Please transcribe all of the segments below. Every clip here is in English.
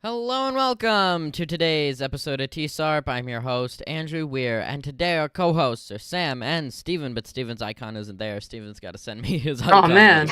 Hello and welcome to today's episode of Tsarp. I'm your host, Andrew Weir, and today our co-hosts are Sam and Steven, but Steven's icon isn't there. Steven's got to send me his icon. Oh, man.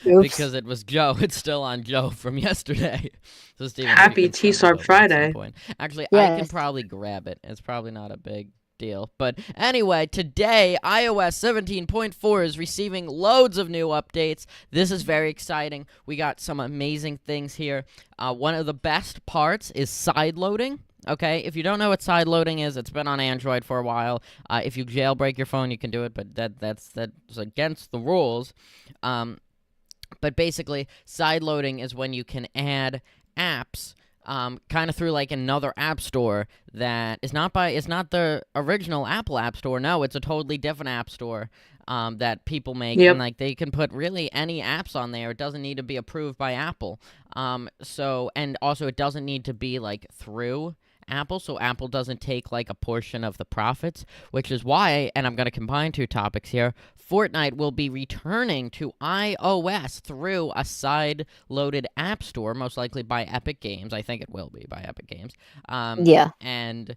Because it was Joe. It's still on Joe from yesterday. So Steven, Happy Tsarp Friday. Actually, Yes. I can probably grab it. It's probably not a big deal. But anyway, today, iOS 17.4 is receiving loads of new updates. This is very exciting. We got some amazing things here. One of the best parts is side loading. Okay, if you don't know what side loading is, it's been on Android for a while. If you jailbreak your phone, you can do it, but that's against the rules. But basically, side loading is when you can add apps kind of through like another app store that is not the original Apple App Store. No, it's a totally different app store that people make, Yep. and like they can put really any apps on there. It doesn't need to be approved by Apple. And also it doesn't need to be like through Apple, so Apple doesn't take like a portion of the profits, which is why, and I'm going to combine two topics here, Fortnite will be returning to iOS through a side-loaded app store, most likely by Epic Games. I think it will be by Epic Games. Yeah. And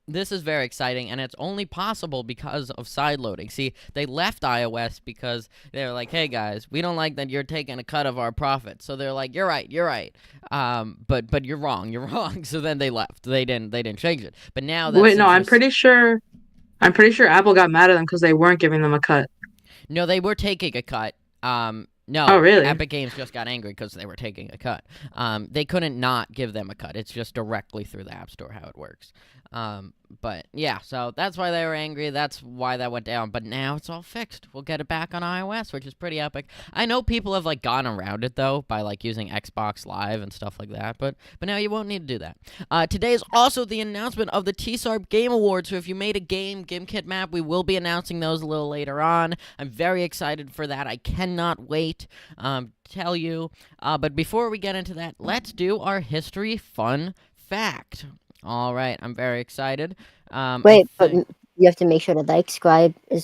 this is very exciting, and it's only possible because of side loading. See, they left iOS because they're like, hey, guys, we don't like that you're taking a cut of our profits. So they're like, you're right. But you're wrong. So then they left. They didn't change it. But now that Wait, no, I'm pretty sure Apple got mad at them because they weren't giving them a cut. No, they were taking a cut. No, Oh, really? Epic Games just got angry because they were taking a cut. They couldn't not give them a cut. It's just directly through the App Store how it works. But yeah, so that's why they were angry. That's why that went down. But now it's all fixed. We'll get it back on iOS, which is pretty epic. I know people have like gone around it though by like using Xbox Live and stuff like that. But now you won't need to do that. Today is also the announcement of the Tsarp Game Awards. So if you made a game Gimkit map, we will be announcing those a little later on. I'm very excited for that. I cannot wait to tell you. But before we get into that, let's do our history fun fact. All right, I'm very excited. Wait, but you have to make sure to like, subscribe, like,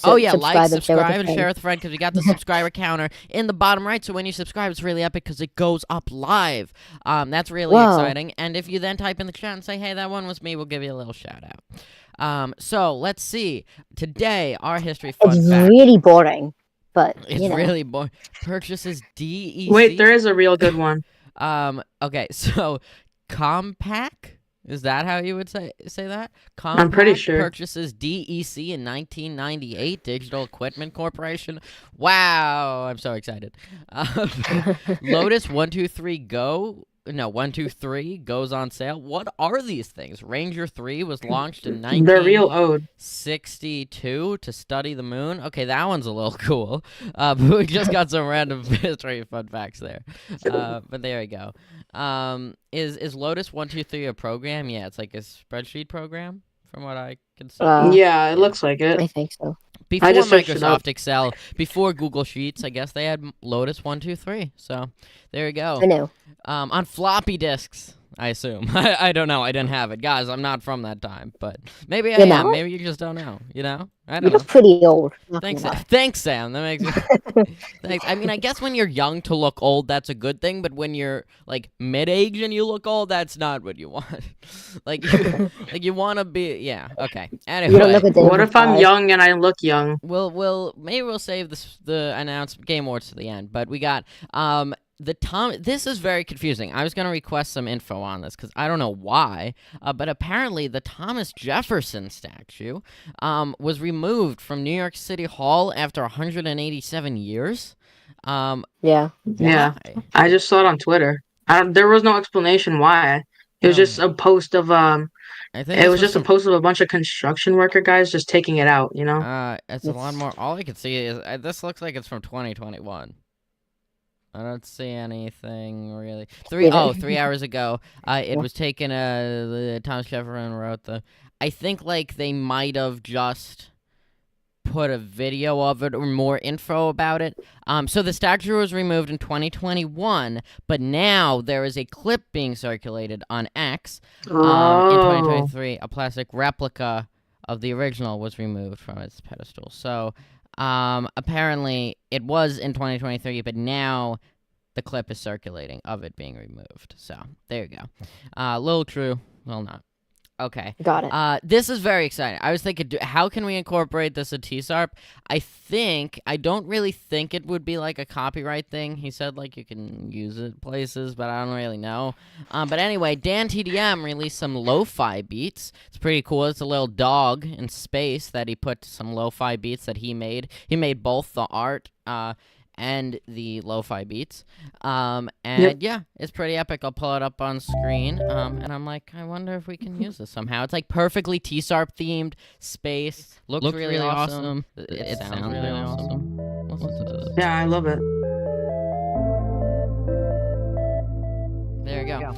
subscribe, and share with a friend because we got the subscriber counter in the bottom right. So when you subscribe, it's really epic because it goes up live. That's really exciting. And if you then type in the chat and say, hey, that one was me, we'll give you a little shout out. So let's see. Today, our history fun It's fact. really boring, but It's really boring. Purchases DEC. Wait, there is a real good one. Okay, so Compaq. Is that how you would say that? Compaq I'm pretty sure. Purchases DEC in 1998, Digital Equipment Corporation. Wow, I'm so excited. Lotus 123 goes on sale. What are these things? Ranger 3 was launched in They're real owed. 1962 to study the moon. Okay, that one's a little cool. But we just got some random history fun facts there. But there we go. Is Lotus 123 a program? Yeah, it's like a spreadsheet program, from what I can see. Yeah, it looks like it. I think so. Before just searched it up. Microsoft Excel, before Google Sheets, I guess they had Lotus 123. So there you go. I know. On floppy disks, I assume. I don't know. I didn't have it. Guys, I'm not from that time, but maybe I You're am. not? Maybe you just don't know, I You don't know. look pretty old. not Thanks, gonna lie. thanks, Sam. That makes me. Thanks. I mean, I guess when you're young to look old, that's a good thing. But when you're like mid-age and you look old, that's not what you want. you want to be. Yeah. Okay. You don't Anyway, look a day What if I'm 25. young and I look young? we'll save the announced Game Awards to the end. But we got This is very confusing. I was going to request some info on this because I don't know why, but apparently the Thomas Jefferson statue was removed from New York City Hall after 187 years. Yeah. Yeah. Why? I just saw it on Twitter. There was no explanation why. It was just a post of I think It was just a post of a bunch of construction worker guys just taking it out. You know. It's a lot more. All I can see is this looks like it's from 2021. I don't see anything really. 3 hours ago, it was taken. The Thomas Jefferson wrote I think like they might have just put a video of it or more info about it. So the statue was removed in 2021, but now there is a clip being circulated on X. In 2023, a plastic replica of the original was removed from its pedestal. So apparently it was in 2023, but now the clip is circulating of it being removed. So there you go. Little true, little not. Okay. Got it. This is very exciting. I was thinking, how can we incorporate this in Tsarp? I don't really think it would be like a copyright thing. He said like you can use it places, but I don't really know. But anyway, DanTDM released some lo-fi beats. It's pretty cool. It's a little dog in space that he put some lo-fi beats that he made. He made both the art and the lo-fi beats. Yeah, it's pretty epic. I'll pull it up on screen. And I'm like, I wonder if we can use this somehow. It's like perfectly Tsarp themed space. Looks really awesome. It sounds really awesome. Listen to this. Yeah, I love it. There you go.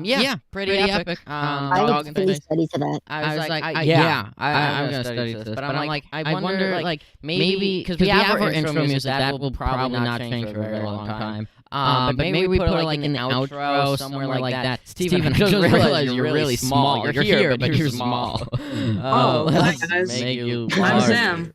Yeah, pretty epic. I would fully study to that. I was like, I'm gonna study this, but I'm like, I wonder, like, maybe because we have our intro music, that will probably not change for a very long time. But maybe we put like an outro somewhere like that. Steven, I just realized you're really small. You're here, but you're small. Hi guys. I'm Sam.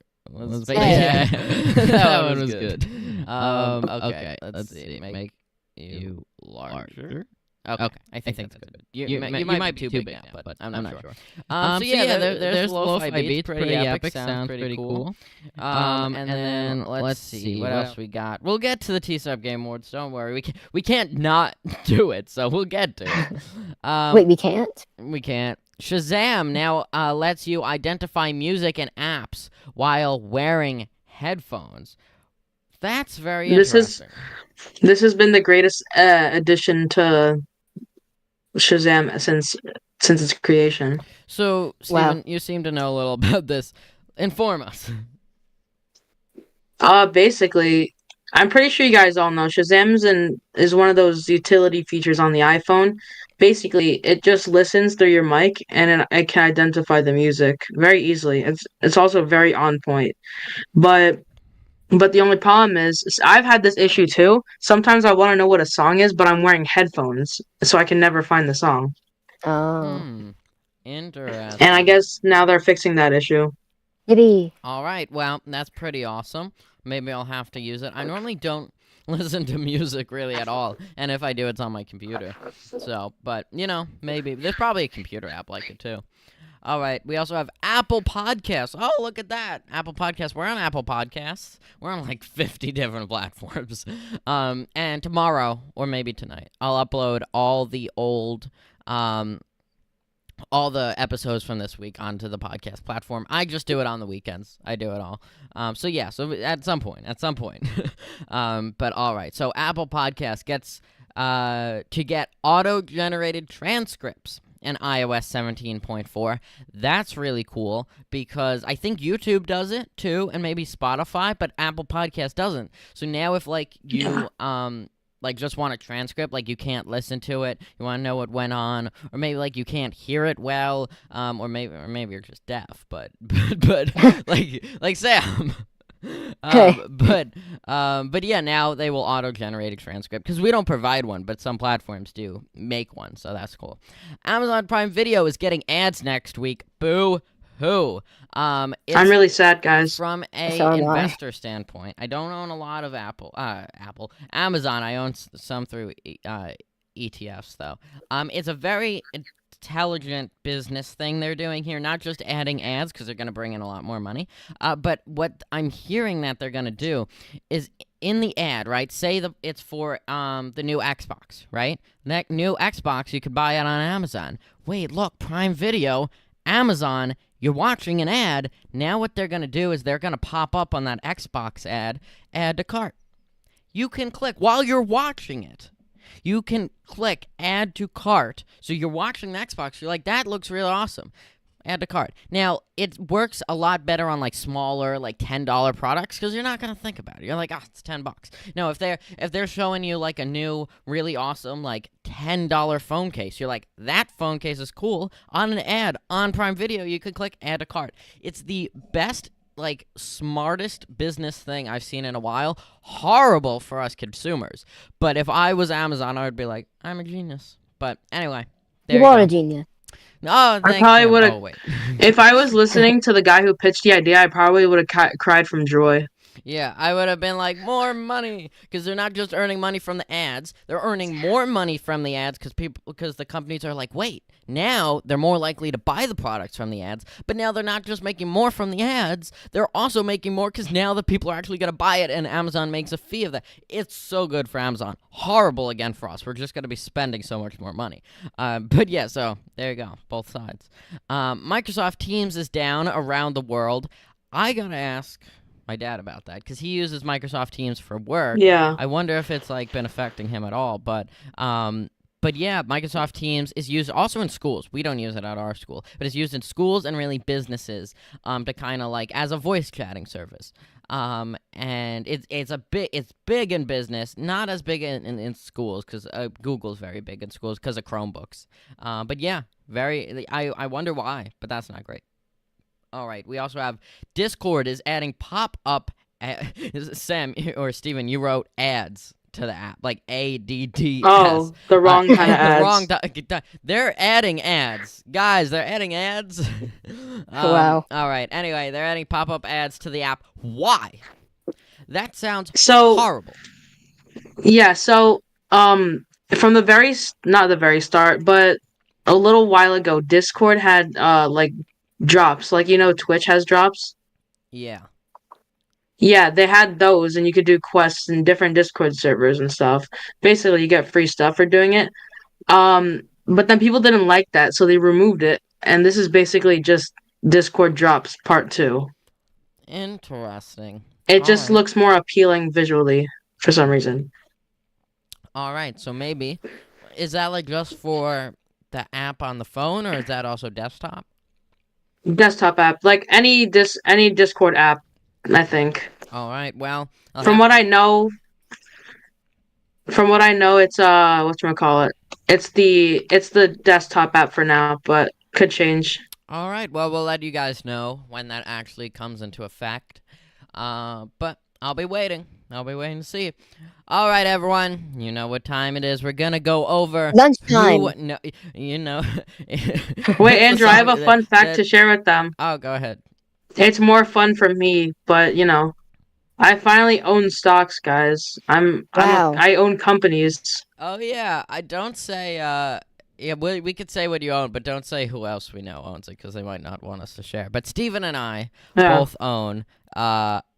Yeah, that one was good. Okay, let's see. Make you larger. Okay, I think that's good. You might be too big now, but I'm not sure. So yeah, there's lo-fi beats, pretty epic, sounds pretty cool. And then let's see what else we got. We'll get to the Tsarp Game Awards. Don't worry, we can't not do it, so we'll get to it. Wait, we can't? We can't. Shazam now lets you identify music and apps while wearing headphones. That's very interesting. This has been the greatest addition to Shazam since its creation. So, Steven, you seem to know a little about this. Inform us. Basically, I'm pretty sure you guys all know Shazam is one of those utility features on the iPhone. Basically, it just listens through your mic and it can identify the music very easily. It's also very on point. But the only problem is I've had this issue too. Sometimes I want to know what a song is, but I'm wearing headphones, so I can never find the song. Oh. Interesting. And I guess now they're fixing that issue. Yippee. All right, well, that's pretty awesome. Maybe I'll have to use it. I normally don't listen to music really at all, and if I do, it's on my computer. So, but, maybe. There's probably a computer app like it, too. All right, we also have Apple Podcasts. Oh, look at that. Apple Podcasts. We're on Apple Podcasts. We're on like 50 different platforms. And tomorrow, or maybe tonight, I'll upload all the old, all the episodes from this week onto the podcast platform. I just do it on the weekends. I do it all. So at some point. But all right, so Apple Podcasts gets to get auto-generated transcripts in iOS 17.4. That's really cool because I think YouTube does it too, and maybe Spotify, but Apple Podcast doesn't. So now if you just want a transcript, you can't listen to it, you want to know what went on, or maybe you can't hear it well, or maybe you're just deaf, but like Sam. But yeah, now they will auto-generate a transcript because we don't provide one, but some platforms do make one, so that's cool. Amazon Prime Video is getting ads next week. Boo-hoo. I'm really sad, guys. From a investor standpoint, I don't own a lot of Amazon. I own some through ETFs, though. It's a very intelligent business thing they're doing here, not just adding ads because they're going to bring in a lot more money, but what I'm hearing that they're going to do is in the ad, right, say it's for the new Xbox, right? That new Xbox, you could buy it on Amazon. Wait, look, Prime Video, Amazon, you're watching an ad. Now what they're going to do is they're going to pop up on that Xbox ad, add to cart. You can click while you're watching it. You can click add to cart. So you're watching the Xbox. You're like, that looks really awesome. Add to cart. Now, it works a lot better on smaller, $10 products because you're not going to think about it. You're like, it's $10. No, if they're showing you a new, really awesome, $10 phone case, you're like, that phone case is cool. On an ad on Prime Video, you could click add to cart. It's the best smartest business thing I've seen in a while. Horrible for us consumers. But if I was Amazon, I would be like, I'm a genius. But anyway, you are a genius. Oh, I probably would have. If I was listening to the guy who pitched the idea, I probably would have cried from joy. Yeah, I would have been like, more money, because they're not just earning money from the ads; they're earning more money from the ads because the companies are like, wait, now they're more likely to buy the products from the ads. But now they're not just making more from the ads; they're also making more because now the people are actually going to buy it, and Amazon makes a fee of that. It's so good for Amazon. Horrible again for us. We're just going to be spending so much more money. But yeah, so there you go, both sides. Microsoft Teams is down around the world. I gotta ask my dad about that because he uses Microsoft Teams for work. Yeah. I wonder if it's like been affecting him at all. But yeah, Microsoft Teams is used also in schools. We don't use it at our school, but it's used in schools and really businesses to kind of like as a voice chatting service. And it's big in business, not as big in schools because Google's very big in schools because of Chromebooks. But yeah, I wonder why, but that's not great. All right, we also have Discord is adding pop-up. Sam or Steven, you wrote ads to the app, like ADDS. Oh, the wrong kind of ads. They're adding ads. Guys, they're adding ads. Wow. All right, anyway, they're adding pop-up ads to the app. Why? That sounds So horrible. yeah, so from not the very start, but a little while ago, Discord had like drops, like Twitch has drops. Yeah. Yeah, they had those, and you could do quests in different Discord servers and stuff. Basically, you get free stuff for doing it. But then people didn't like that, so they removed it, and this is basically just Discord drops part 2. Interesting. It All just right. looks more appealing visually for some reason. All right, so maybe is that like just for the app on the phone, or is that also desktop? Desktop app, like any Discord app, I think. All right, well, From what I know, it's whatchamacallit. It's the desktop app for now, but could change. all right, well, we'll let you guys know when that actually comes into effect. But I'll be waiting. I'll be waiting to see. All right, everyone. You know what time it is. We're gonna go over Lunchtime. No, you know. Wait, Andrew, I have a fun fact to share with them. Oh, go ahead. It's more fun for me, but I finally own stocks, guys. Wow. I own companies. Oh yeah, I don't say. Yeah, we could say what you own, but don't say who else we know owns it because they might not want us to share. But Steven and I both own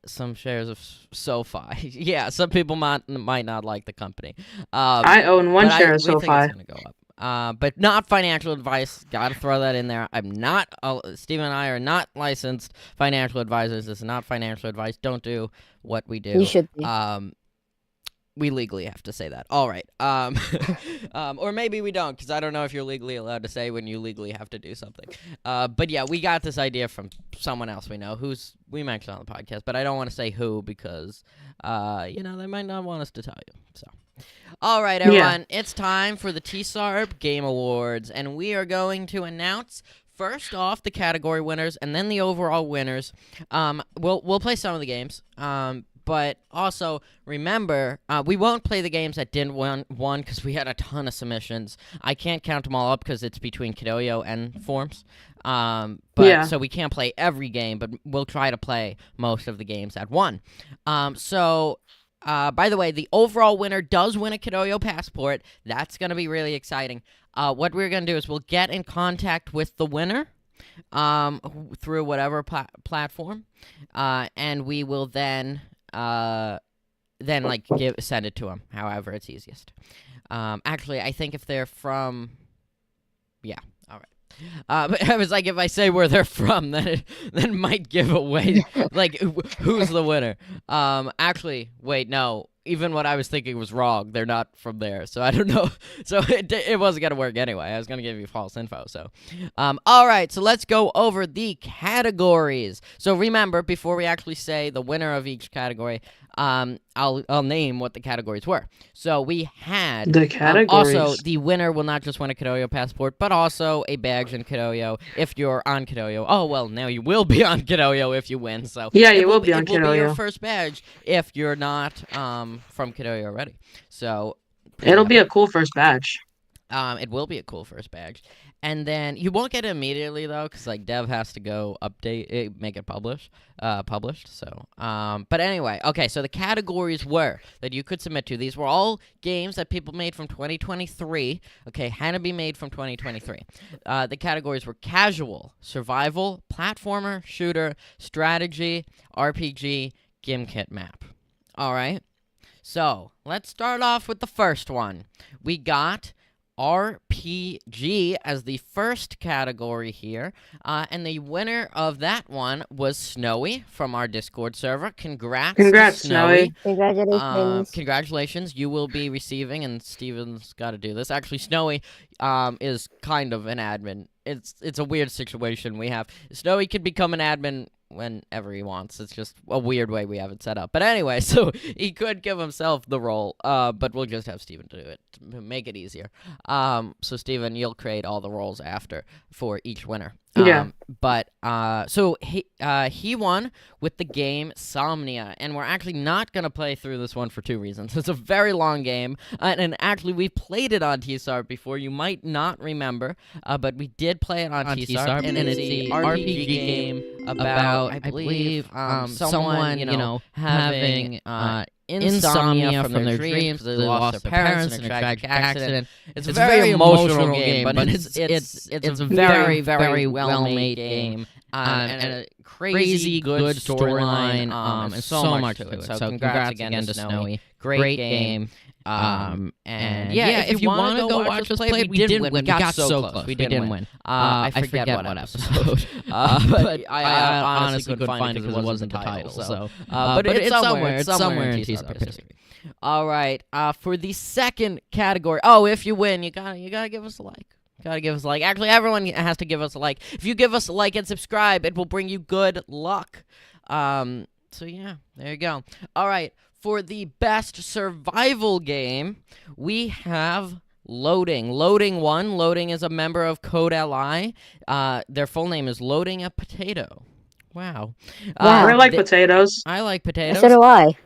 some shares of SoFi. Yeah, some people might not like the company. I own one share of we think SoFi. it's gonna go up. But not financial advice. Gotta throw that in there. I'm not. Steven and I are not licensed financial advisors. This is not financial advice. Don't do what we do. You should be. We legally have to say that. All right. Or maybe we don't, because I don't know if you're legally allowed to say when you legally have to do something. But yeah, we got this idea from someone else we know we mentioned on the podcast, but I don't want to say who because, they might not want us to tell you. So, all right, everyone, It's time for the Tsarp Game Awards, and we are going to announce first off the category winners and then the overall winners. We'll play some of the games. But also, remember, we won't play the games that didn't won because we had a ton of submissions. I can't count them all up because it's between Kidoyo and Forms. So we can't play every game, but we'll try to play most of the games that won. By the way, the overall winner does win a Kidoyo passport. That's going to be really exciting. What we're going to do is we'll get in contact with the winner through whatever platform, and we will then send it to them, however it's easiest. Actually, I think if they're from, yeah, all right. But I was like, if I say where they're from, then it might give away like who's the winner. Actually, wait, no. Even what I was thinking was wrong. They're not from there, so I don't know. So it wasn't gonna work anyway. I was gonna give you false info. So, all right. So let's go over the categories. So remember, before we actually say the winner of each category, I'll name what the categories were. So we had the categories. Also, the winner will not just win a Kidoyo passport, but also a badge in Kidoyo if you're on Kidoyo. Oh well, now you will be on Kidoyo if you win. So yeah, you will be on Kidoyo. It will be your first badge if you're not from Kidoyo already. So it'll be a cool first badge. It will be a cool first badge. And then you won't get it immediately though, because like dev has to go update it, make it published. So, but anyway, okay. So the categories were that you could submit to. These were all games that people made from 2023. Okay, had to be made from 2023. The categories were casual, survival, platformer, shooter, strategy, RPG, Gimkit map. All right. So let's start off with the first one. We got RPG as the first category here, and the winner of that one was Snowy from our Discord server. Congrats to Snowy. Congratulations. Congratulations. You will be receiving, and Steven's got to do this. Actually, Snowy is kind of an admin. It's a weird situation we have. Snowy can become an admin whenever he wants. It's just a weird way we have it set up. But anyway, so he could give himself the role, but we'll just have Steven do it to make it easier. So Steven, you'll create all the roles after for each winner. Yeah. But so he won with the game Somnia, and we're actually not gonna play through this one for two reasons. It's a very long game, and actually we played it on Tsarp before. You might not remember, but we did play it on Tsarp, and it's the RPG game about I believe someone having insomnia from their dreams. They lost their parents in a tragic accident. It's a very emotional game, but it's a very, very well-made game, and a crazy good storyline, and so much to it. So congrats again to Snowy. Great game. And yeah, if you want to go watch us play, we didn't win. We got so close. We didn't win. I forget what episode. But I honestly couldn't find it because it wasn't the title. So, but it's somewhere. It's somewhere in Tsarp history. All right. For the second category. Oh, if you win, you gotta give us a like. Gotta give us a like. Actually, everyone has to give us a like. If you give us a like and subscribe, it will bring you good luck. So yeah, there you go. All right. For the best survival game, we have Loading. Loading won. Loading is a member of Code LI. Their full name is Loading a Potato. Wow. I like potatoes. I like potatoes. So do I.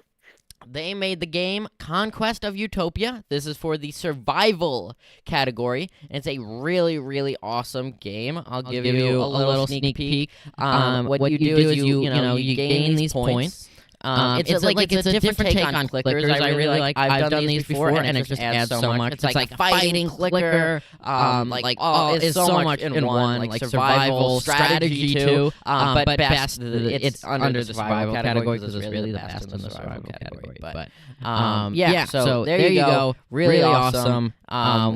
They made the game Conquest of Utopia. This is for the survival category. It's a really, really awesome game. I'll give you a little sneak peek. What you do is you gain these points. It's a different take on clickers. I really like. I've done these before, and it just adds so much. It's like fighting clicker. It's so much in one. Like survival, strategy too. But best, it's under the survival category because it's really the best in the survival category. But yeah. So there you go. Really awesome.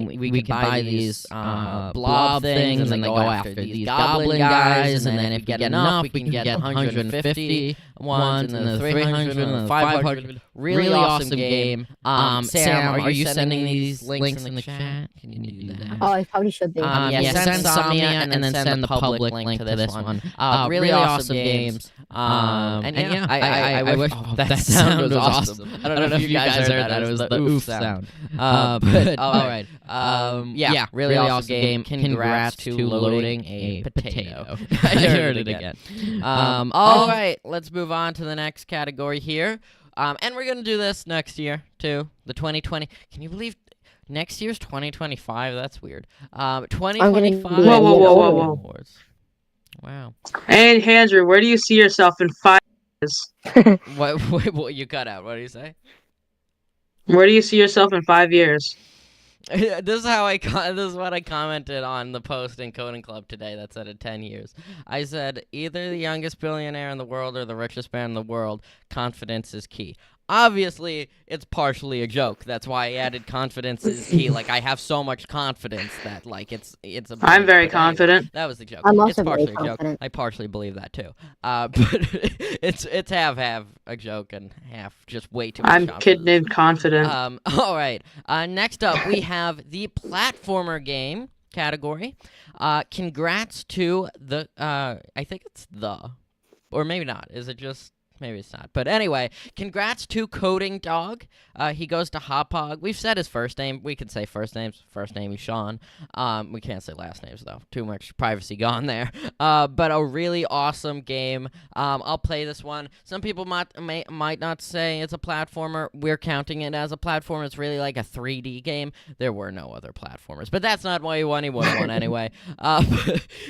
We can buy these blob things, and then they go after these goblin guys, and then if we get enough, we can get 150 ones, and then the 300 and the 500. Really awesome game. Sam, are you sending these links in the chat? Can you do that? Oh, I probably should be. Send Somnia, and then send the public link to this one. Really awesome games. And yeah, I wish that sound was awesome. I don't know if you guys heard that. It was the oof sound. But all right. Yeah, really awesome game. Congrats to Loading a Potato. I heard it again. All right, let's move on to the next category here. And we're going to do this next year, too. The 2020. Can you believe next year's 2025? That's weird. 2025. Whoa. Wow. Hey, Andrew, where do you see yourself in 5 years? What you cut out? What do you say? Where do you see yourself in 5 years? This is what I commented on the post in Coding Club today that said 10 years. I said, either the youngest billionaire in the world or the richest man in the world, confidence is key. Obviously, it's partially a joke. That's why I added confidence is key. Like, I have so much confidence that, like, it's a... I'm very confident. That was the joke. I'm it's also partially very a joke. confident. I partially believe that, too. But it's half a joke and half just way too much I'm confidence. kid named Confident. All right. Next up, we have the platformer game category. Congrats to the... I think it's the... Or maybe not. Is it just... maybe it's not. But anyway, congrats to Coding Dog. He goes to Hopog. We've said his first name. We can say first names. First name is Sean. We can't say last names, though. Too much privacy gone there. But a really awesome game. I'll play this one. Some people might not say it's a platformer. We're counting it as a platformer. It's really like a 3D game. There were no other platformers. But that's not why he won. He won one anyway.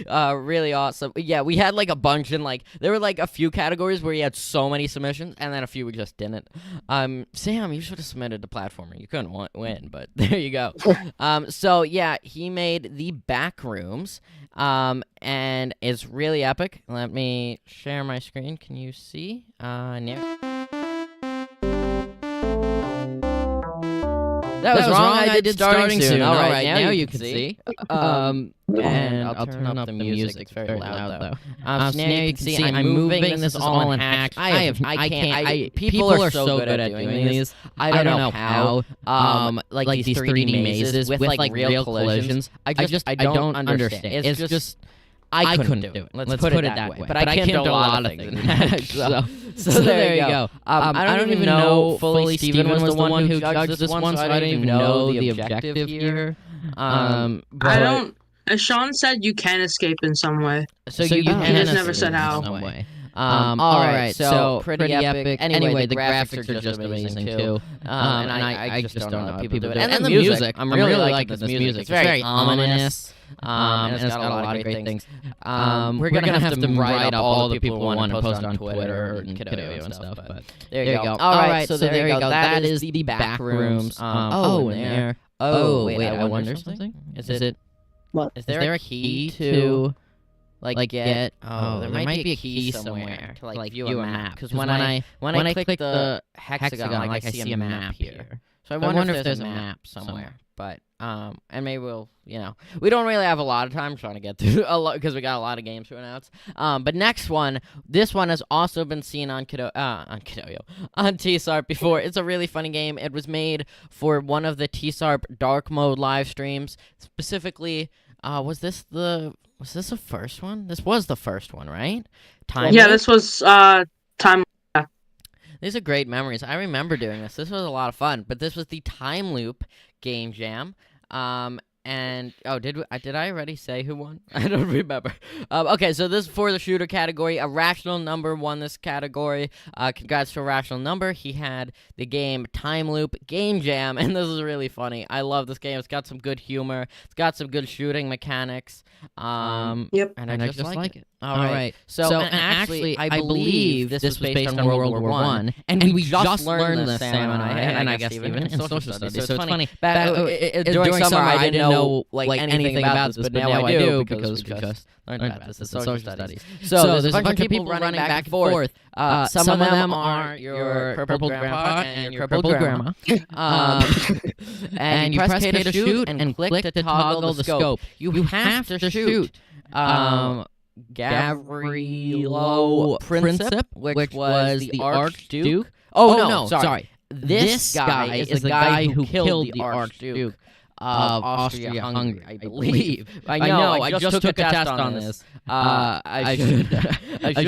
Really awesome. Yeah, we had like a bunch in like, there were like a few categories where he had so many submissions, and then a few we just didn't. Sam, you should have submitted the platformer. You couldn't win, but there you go. So yeah, he made the back rooms, and it's really epic. Let me share my screen. Can you see? Nick? That was wrong. I did starting soon. All right, now you can see. And I'll turn up the music. It's very loud, though. So now you can see I'm moving this all in hacks. People are so good at doing these. I don't know how. Like these 3D mazes with like real collisions. I don't understand. It's just I couldn't do it. Let's put it that way. But I can do a lot of things. So there you go. I don't even know fully Steven was the one who judged this one, so I don't even know the objective here. I don't. As Sean said, you can escape in some way. So you can. He just never said how. Some way. All right, so pretty epic. Anyway, the graphics are just amazing too. And I just don't know how people do it. And the music, I'm really liking this music. It's very ominous. And it's got a lot of great things. We're gonna have to write up all the people who want to post on Twitter and Utopia and stuff. But there you go. All right, so there you go. That is the back rooms. Oh, in there. Oh, wait, I wonder something. Is it? What? Is there a key to like get? Oh, there might be a key somewhere to like view a map. Because when I click the hexagon, like I see a map here. So I wonder if there's a map somewhere. But and maybe we'll, we don't really have a lot of time trying to get through a lot because we got a lot of games to announce. But next one, this one has also been seen on Tsarp before. It's a really funny game. It was made for one of the Tsarp dark mode live streams. Specifically, was this the first one? This was the first one, right? This was Time. These are great memories. I remember doing this. This was a lot of fun. But this was the Time Loop Game Jam. And did I already say who won? I don't remember. Okay, so this is for the shooter category. A Rational Number won this category. Congrats to a Rational Number. He had the game Time Loop Game Jam, and this is really funny. I love this game. It's got some good humor. It's got some good shooting mechanics. Yep. And I just like it. All right. So and actually, I believe this was based on World War I, and we just learned this, Sam and I guess Steven, in social studies. So it's funny. During summer, I didn't know like anything about this, but now I do because we just learned about this in social studies. So there's a bunch of people running back and forth. Some of them are your purple grandpa and your purple grandma. And you press K to shoot and click to toggle the scope. You have to shoot. Gavrilo Princip, which was the Archduke. Oh, no, sorry. This guy is the guy who killed the Archduke of Austria-Hungary, I believe. I know, I just took a test on this. I should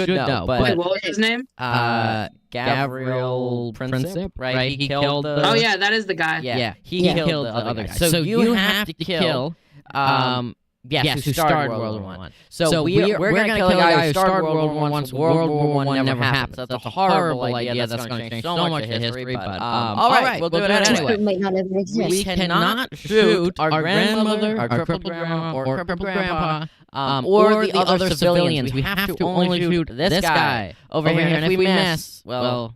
know. But wait, what was his name? Gavrilo Princip, right? He killed the... Oh, yeah, that is the guy. Yeah, he killed the other guy. So you have to kill... Yes, who started World War I. So we're going to kill a guy who started World War I, so World War I never happens. That's a horrible idea. That's going to change so much of history, but all right, we'll do it anyway. It might not even exist. We cannot shoot our grandmother, our crippled grandma, or crippled grandpa, or the other civilians. We have to only shoot this guy over here, and if we miss, well...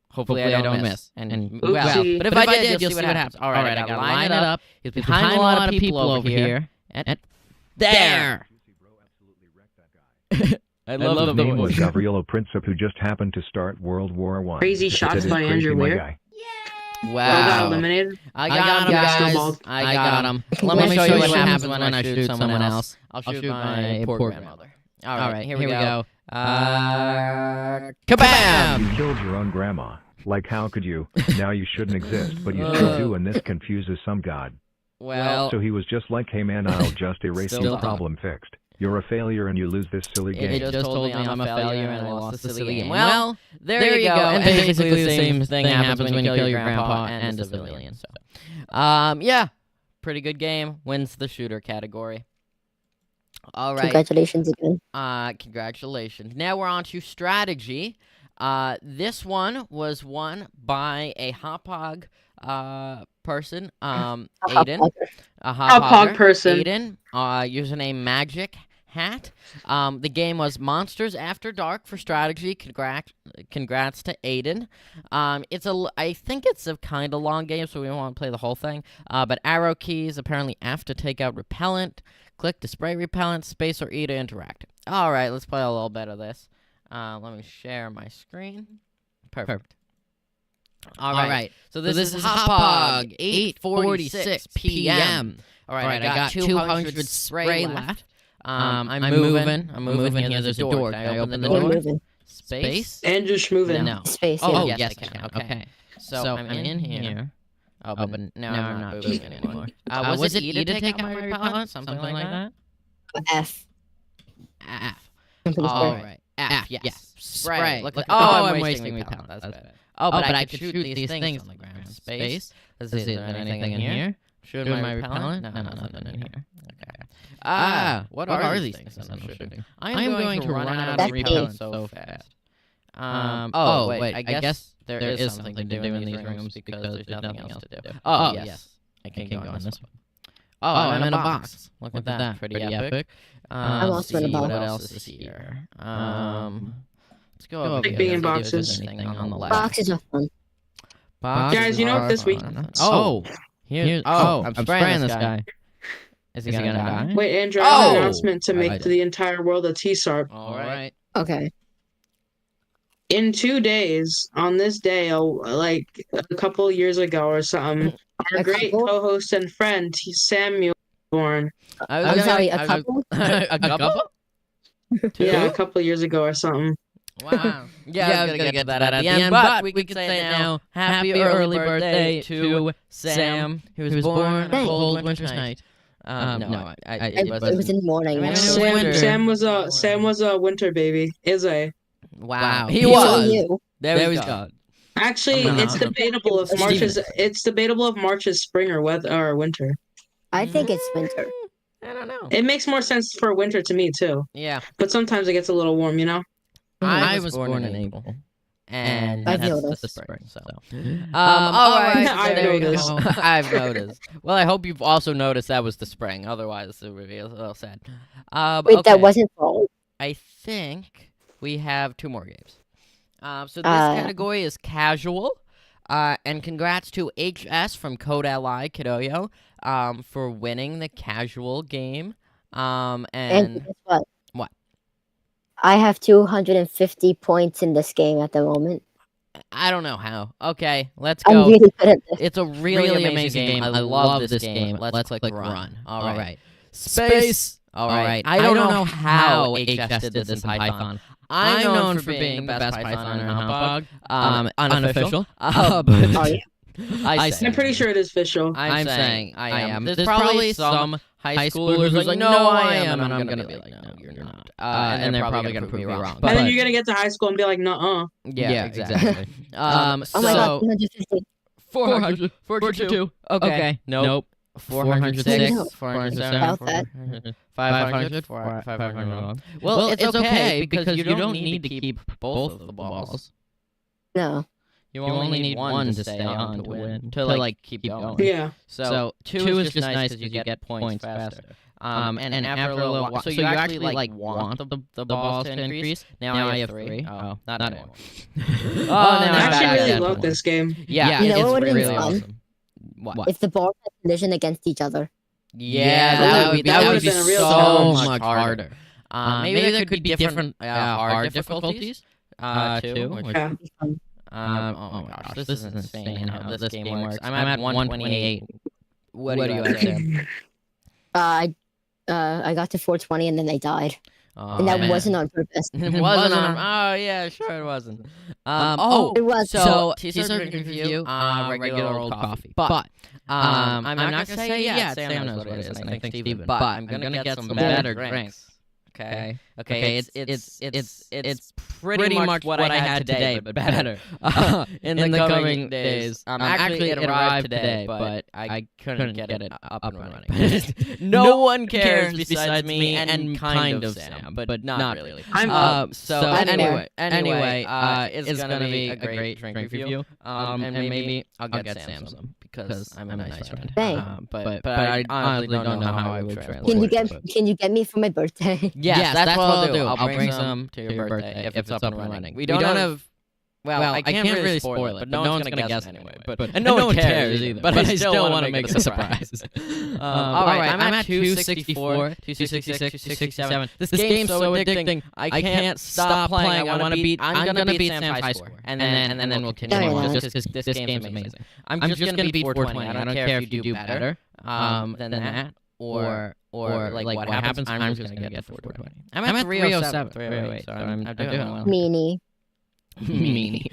Hopefully I don't miss. But if I did, you'll see what happens. All right, I got to line it up. He's behind a lot of people over here. And there! I love the name was Gavrilo Princip, who just happened to start World War I. Crazy shots by Andrew Weir. Wow. Got eliminated. I got him, guys. I got him. Let me show you what happens when I shoot someone else. I'll shoot my poor grandmother. All right, here we go. Kabam! You killed your own grandma. Like, how could you? Now you shouldn't exist, but you still do, and this confuses some god. Well... So he was just like, hey man, I'll just erase the problem fixed. You're a failure and you lose this silly game. It just told me I'm a failure and I lost the silly game. Well, there you go. And basically the same thing happens when you kill your grandpa and a civilian. So, yeah, pretty good game. Wins the shooter category. All right. Congratulations again. Congratulations. Now we're on to strategy. This one was won by a Hopog person, Aiden. A Hopog person. Aiden, username Magic Hat. The game was Monsters After Dark for strategy. Congrats to Aiden. I think it's a kind of long game, so we don't want to play the whole thing. But arrow keys, apparently F to take out repellent, click to spray repellent, space or E to interact. All right, let's play a little bit of this. Let me share my screen. Perfect. All right. So this is Hopog, 8:46 p.m. All right, I got 200 spray left. I'm moving. Here, there's a door. Can I open the door? Space? Andrew Schmovin. No. Space. Oh, Yeah. yes, I can. Okay. So I'm in here. Oh, but now I'm not moving anymore. Was it E to take out my repellent? Something like that? F. F. Simple as All that. right. F, yes. Spray. Look, I'm wasting repellent. That's bad. Oh, but I could shoot these things on the ground. Space. Is there anything in here? Shoot my repellent? No, nothing in here. Okay. What are these things I'm shooting? I am going to run out of repellent so fast. Oh, wait. I guess there is something to do in these rooms because there's nothing else to do. Oh, yes. I can go on this one. Oh, I'm in a box. Look at that. Pretty epic. I'm also in a box. What else is here? Let's go over Like here. being in Let's see if boxes. there's anything on the left. Boxes are fun. Guys, you know what this week- Oh, I'm spraying this guy. Is he gonna die? Wait, Andrew, I have Oh! an announcement to make to the entire world of Tsarp. All right. Okay. In 2 days, on this day, like a couple years ago or something, our A great couple? co-host and friend, Samuel, was born. I'm sorry, a couple? A couple? Yeah, a couple years ago or something. Wow. Yeah, I was gonna get that at the end, but we could say it now. Happy early birthday to Sam. He was born on a Thanks. cold winter's night. No, It was in the morning. I mean, actually. it was winter. Sam was a winter baby. Is a Wow. Me He and was. you. There he's gone. actually No. it's debatable if March is spring or winter. I think it's winter. I don't know. It makes more sense for winter to me too, Yeah. but sometimes it gets a little warm, you know. I was born in April. And I've that's noticed. the spring, so. All right, I've there you noticed. go. I've noticed. Well, I hope you've also noticed that was the spring. Otherwise, it would be a little sad. Wait, Okay. that wasn't fall. I think we have 2 more games. So this Uh, category is casual. And congrats to HS from Code Ally Kidoyo for winning the casual game. And And guess what? What? I have 250 points in this game at the moment. I don't know how. Okay, let's I'm go. really good at this. It's a really amazing game. I love this game. Let's click run. All right. Space. All right. I don't know how HS did this in Python. I'm known for being the best Python in Hopog. Unofficial. But Are you? I'm pretty sure it is official. I'm saying I am. There's probably some high schoolers who's like, no, I am, and I'm gonna be like, no, you're not. And they're probably gonna prove me wrong. And then you're gonna get to high school and be like, nuh-uh. Yeah, exactly. Oh my god, 250. 400, 442. Okay. Nope. 406, No. 407, About that. 500, 500. Well, it's okay because you don't need to keep both of the balls. No. You only need one to stay on to win, to like keep going. Yeah. So 2 is just nice because you get points faster. And after a little while, so you actually like want the balls to increase. Now I have 3. Oh, not anymore. I Now I'm back actually at really that love point. this game. Yeah, You know it's what would be really fun? awesome. What? If the balls had collision against each other. Yeah, that would would've be been a real so challenge. much harder. Maybe there could be different hard difficulties too. Which, Yeah. It'd be fun. oh my gosh, this is insane how this game works. I'm at 128. What do you have there? I got to 420 and then they died. Oh, And that man. wasn't on purpose. It wasn't on. Oh yeah, sure it wasn't. It was. So Tsarp drinking for you, regular old coffee. But I'm not gonna say Sam knows what it is, and I think Steven. But I'm gonna get some better drinks. Okay. It's pretty much what I had today, but better. In the coming days. Actually, it arrived today, but I couldn't get it up and running. No one cares besides me and kind of Sam, but not really. So anyway, it's gonna be a great drink review. And maybe I'll get Sam some because I'm a nice friend. But I honestly don't know how I would transport. Can you get me for my birthday? Yes, that's what I'll do. I'll bring some to your birthday if it's up and running. We don't have. Well, I can't really spoil it, but no one's gonna guess anyway. And no one cares either. But I still want to make it a surprise. All right, I'm at 264, 266, 267. This game's so addicting. I can't stop playing. I'm gonna beat Sam's high score, and then we'll continue. Just because this game's amazing. I'm just gonna beat 420. I don't care if you do better than that. Or like what happens, I'm just gonna get 420. I'm at 307, 308, so I'm doing well. Meanie. Mean.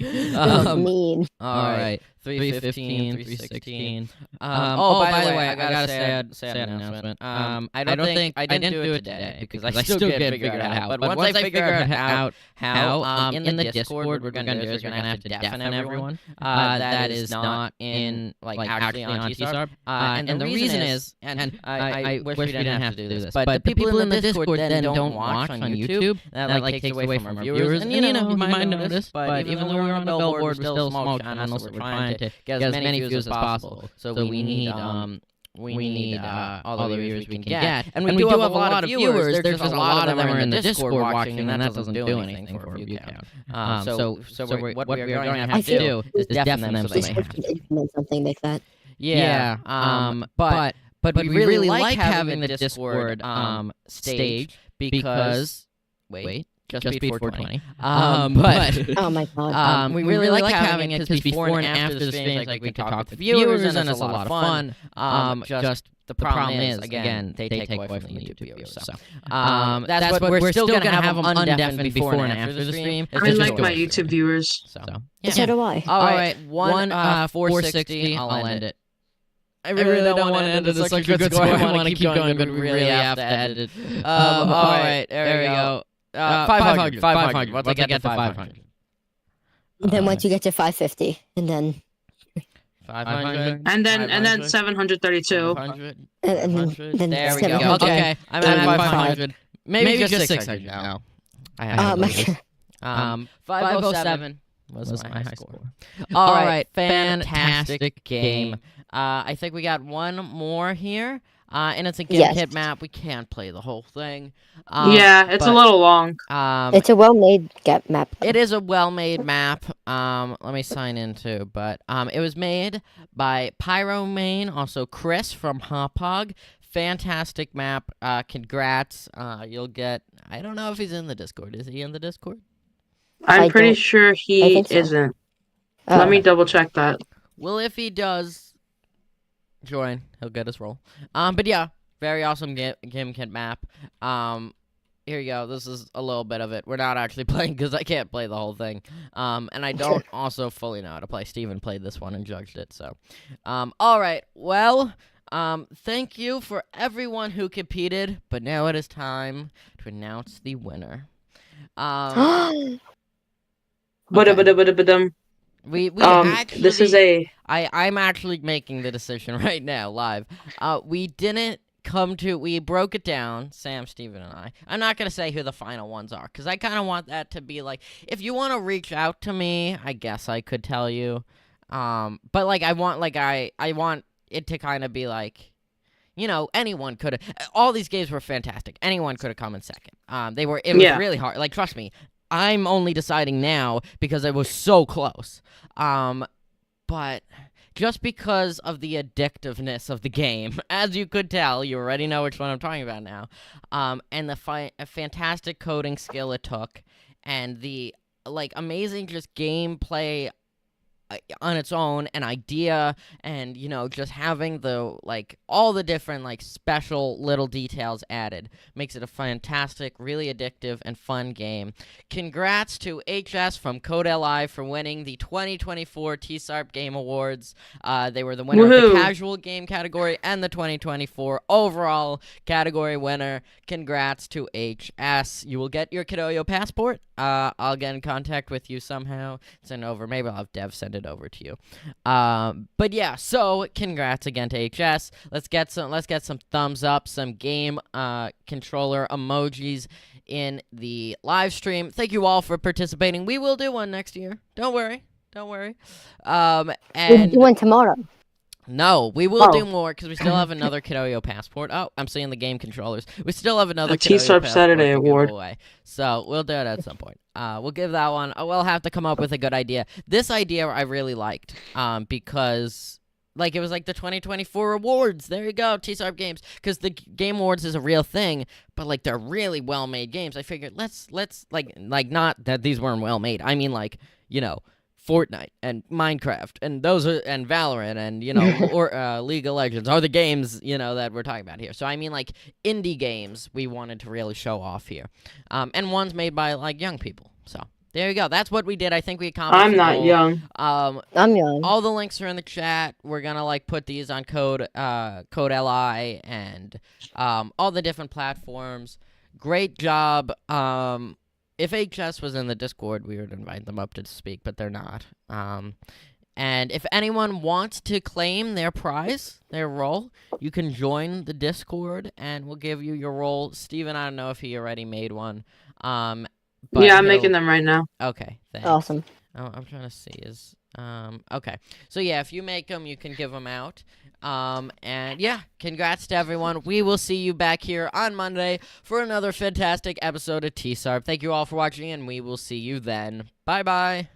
All right, 315, 316. By the way, I got a sad announcement. I don't think I didn't do it today because I still can't figure it out. But once I figure out how, in the Discord, what we're gonna do is we're gonna have to deafen everyone that is not in actually on Tsarp. And the reason is, and I wish we didn't have to do this, but the people in the Discord then don't watch on YouTube. That takes away from our viewers. And you might notice, but even though we're on a billboard, we're still a small channel, so we're trying to get as many views as possible. So we need all the viewers we can get. And we do have a lot of viewers. There's just a lot of them are in the Discord watching, and that doesn't do anything for a view count. So what we're going to have to do is deafen them so they have to implement something like that. Yeah. But we really like having the Discord stage because wait. Just beat 420. But oh my god. We really like having it because before and after the streams, we can talk with viewers and it's a lot of fun. Just the problem is, again, they take away from the YouTube viewers. So that's what we're still gonna have them undeafened before and after the stream. I like my YouTube viewers. So do I. All right, 460. I'll end it. I really don't want to end it. It's such a good score. I want to keep going, but we really have to end it. All right, there we go. 500. Once I get to 500. Then once you get to 550, and then 500, and then 732. 500. Then There we go. Okay, I'm at 500. Maybe just 600 now. I have 507 was my high score. All right, fantastic game. I think we got one more here. And it's a Gimkit map. We can't play the whole thing. It's a little long. It's a well-made map. It is a well-made map. Let me sign in too. But it was made by Pyromane, also Chris from Hopog. Fantastic map. Congrats. You'll get. I don't know if he's in the Discord. Is he in the Discord? I'm pretty sure he isn't. Let me double check that. Well, if he does join, he'll get his role. But yeah, very awesome Gimkit map. Here you go. This is a little bit of it. We're not actually playing because I can't play the whole thing. And I don't also fully know how to play. Steven played this one and judged it. So, all right. Well, thank you for everyone who competed. But now it is time to announce the winner. Okay. We actually, this is a. I'm actually making the decision right now, live. We didn't come to. We broke it down, Sam, Steven, and I. I'm not gonna say who the final ones are, because I kind of want that to be like, if you want to reach out to me, I guess I could tell you. But I want it to kind of be like, anyone could have. All these games were fantastic. Anyone could have come in second. It was really hard. Trust me. I'm only deciding now because it was so close. But just because of the addictiveness of the game, as you could tell, you already know which one I'm talking about now, and the fantastic coding skill it took, and the amazing just gameplay on its own an idea, and just having the all the different special little details added makes it a fantastic, really addictive and fun game. Congrats to HS from CodeLI for winning the 2024 Tsarp Game Awards. They were the winner of the casual game category and the 2024 overall category winner. Congrats to HS. You will get your Kidoyo passport. I'll get in contact with you somehow. Send over. Maybe I'll have Dev send it over to you. But yeah, so congrats again to HS. Let's get some thumbs up, some game controller emojis in the live stream. Thank you all for participating. We will do one next year. Don't worry. We'll And do one tomorrow. no, we will do more because we still have another Kidoyo passport. Oh, I'm seeing the game controllers. We still have another Kidoyo Tsarp passport Saturday to give award. away. So we'll do it at some point. We'll give that one. We'll have to come up with a good idea. This idea I really liked because it was the 2024 awards. There you go, Tsarp games. Because the Game Awards is a real thing, but they're really well-made games. I figured let's not that these weren't well-made. I mean Fortnite and Minecraft and and Valorant and or League of Legends are the games that we're talking about here. So I mean indie games we wanted to really show off here, and ones made by young people. So there you go. That's what we did. I think we accomplished. I'm not young. I'm young. All the links are in the chat. We're gonna put these on CodeLI and all the different platforms. Great job. If HS was in the Discord, we would invite them up to speak, but they're not. And if anyone wants to claim their prize, their role, you can join the Discord, and we'll give you your role. Steven, I don't know if he already made one. But Yeah, I'm making them right now. Okay, thanks. Awesome. Oh, I'm trying to see. Okay. So yeah, if you make them, you can give them out. And yeah, congrats to everyone. We will see you back here on Monday for another fantastic episode of Tsarp. Thank you all for watching, and we will see you then. Bye-bye.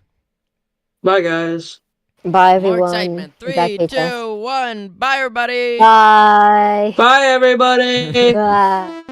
Bye, guys. Bye, everyone. More excitement. 3, 2, 1. Bye, everybody. Bye. Bye, everybody. Bye.